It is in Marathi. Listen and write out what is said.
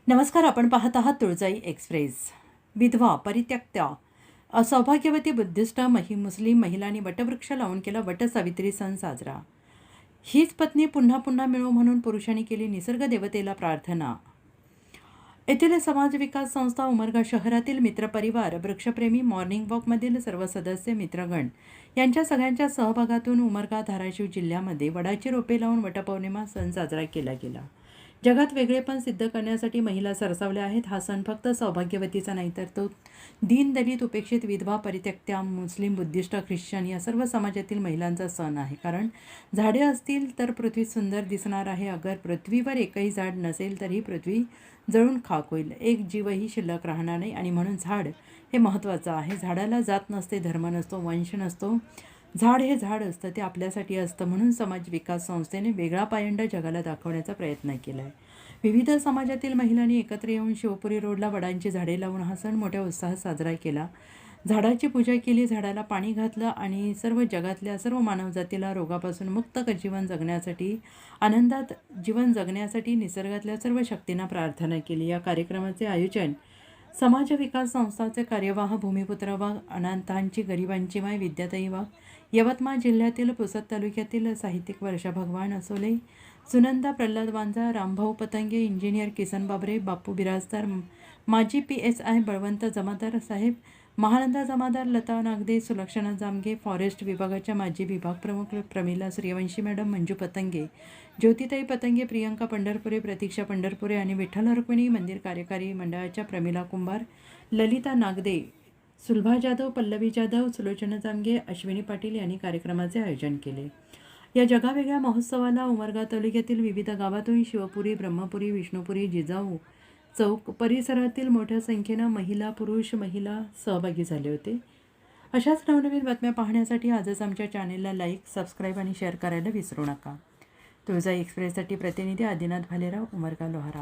नमस्कार. आपण पाहत आहात तुळजाई एक्सप्रेस. विधवा परित्यक्त्या असौभाग्यवती बुद्धिस्ट मुस्लिम महिलांनी वटवृक्ष लावून केला वटसावित्री सण साजरा. हीच पत्नी पुन्हा पुन्हा मिळो म्हणून पुरुषांनी केली निसर्ग देवतेला प्रार्थना. येथील समाज विकास संस्था उमरगा शहरातील मित्रपरिवार वृक्षप्रेमी मॉर्निंग वॉकमधील सर्व सदस्य मित्रगण यांच्या सगळ्यांच्या सहभागातून उमरगा धाराशिव जिल्ह्यामध्ये वडाची रोपे लावून वटपौर्णिमा सण साजरा केला गेला. जगात वेगळेपण सिद्ध करण्यासाठी महिला सरसावल्या आहेत. हा सण फक्त सौभाग्यवतीचा नाही तर तो दीनदलित उपेक्षित विधवा परित्यक्त्या मुस्लिम बुद्धिस्ट ख्रिश्चन या सर्व समाजातील महिलांचा सण आहे. कारण झाडे असतील तर पृथ्वी सुंदर दिसणार आहे. अगर पृथ्वीवर एकही झाड नसेल तर ही पृथ्वी जळून खाक होईल. एक जीवही शिल्लक राहणार नाही आणि म्हणून झाड हे महत्त्वाचं आहे. झाडाला जात नसते, धर्म नसतो, वंश नसतो. झाड हे झाड असतं, ते आपल्यासाठी असतं. म्हणून समाज विकास संस्थेने वेगळा पायंडा जगाला दाखवण्याचा प्रयत्न केला आहे. विविध समाजातील महिलांनी एकत्र येऊन शिवपुरी रोडला वडांची झाडे लावून हा सण मोठ्या उत्साहात साजरा केला. झाडाची पूजा केली, झाडाला पाणी घातलं आणि सर्व जगातल्या सर्व मानवजातीला रोगापासून मुक्त जीवन जगण्यासाठी, आनंदात जीवन जगण्यासाठी निसर्गातल्या सर्व शक्तींना प्रार्थना केली. या कार्यक्रमाचे आयोजन समाज विकास संस्थाचे कार्यवाह भूमिपुत्र वाघ, अनाथांची गरिबांची माय विद्याताई वाघ, यवतमाळ जिल्ह्यातील पुसद तालुक्यातील साहित्यिक वर्षा भगवान असोले, सुनंदा प्रल्हाद वांजा, रामभाऊ पतंगे, इंजिनियर किसन बाबरे, बापू बिराजदार, माजी PSI बळवंत जमादार साहेब, महानंदा जमादार, लता नागदे, सुलक्षणा जामगे, फॉरेस्ट विभागाच्या माजी विभाग प्रमुख प्रमिला सूर्यवंशी मॅडम, मंजू पतंगे, ज्योतिताई पतंगे, प्रियंका पंढरपुरे, प्रतीक्षा पंढरपुरे आणि विठ्ठल रुक्मिणी मंदिर कार्यकारी मंडळाच्या प्रमिला कुंभार, ललिता नागदे, सुलभा जाधव, पल्लवी जाधव, सुलोचना जामगे, अश्विनी पाटील यांनी कार्यक्रमाचे आयोजन केले. या जगावेगळ्या महोत्सवाला उमरगा तालुक्यातील विविध गावातून शिवपुरी, ब्रह्मपुरी, विष्णुपुरी, जिजाऊ चौक परिसरातील मोठ्या संख्येनं महिला सहभागी झाले होते. अशाच नवनवीन बातम्या पाहण्यासाठी आजच आमच्या चॅनेलला लाईक, सबस्क्राईब आणि शेअर करायला विसरू नका. तुळजाई एक्सप्रेससाठी प्रतिनिधी आदिनाथ भालेराव, उमरगा लोहारा.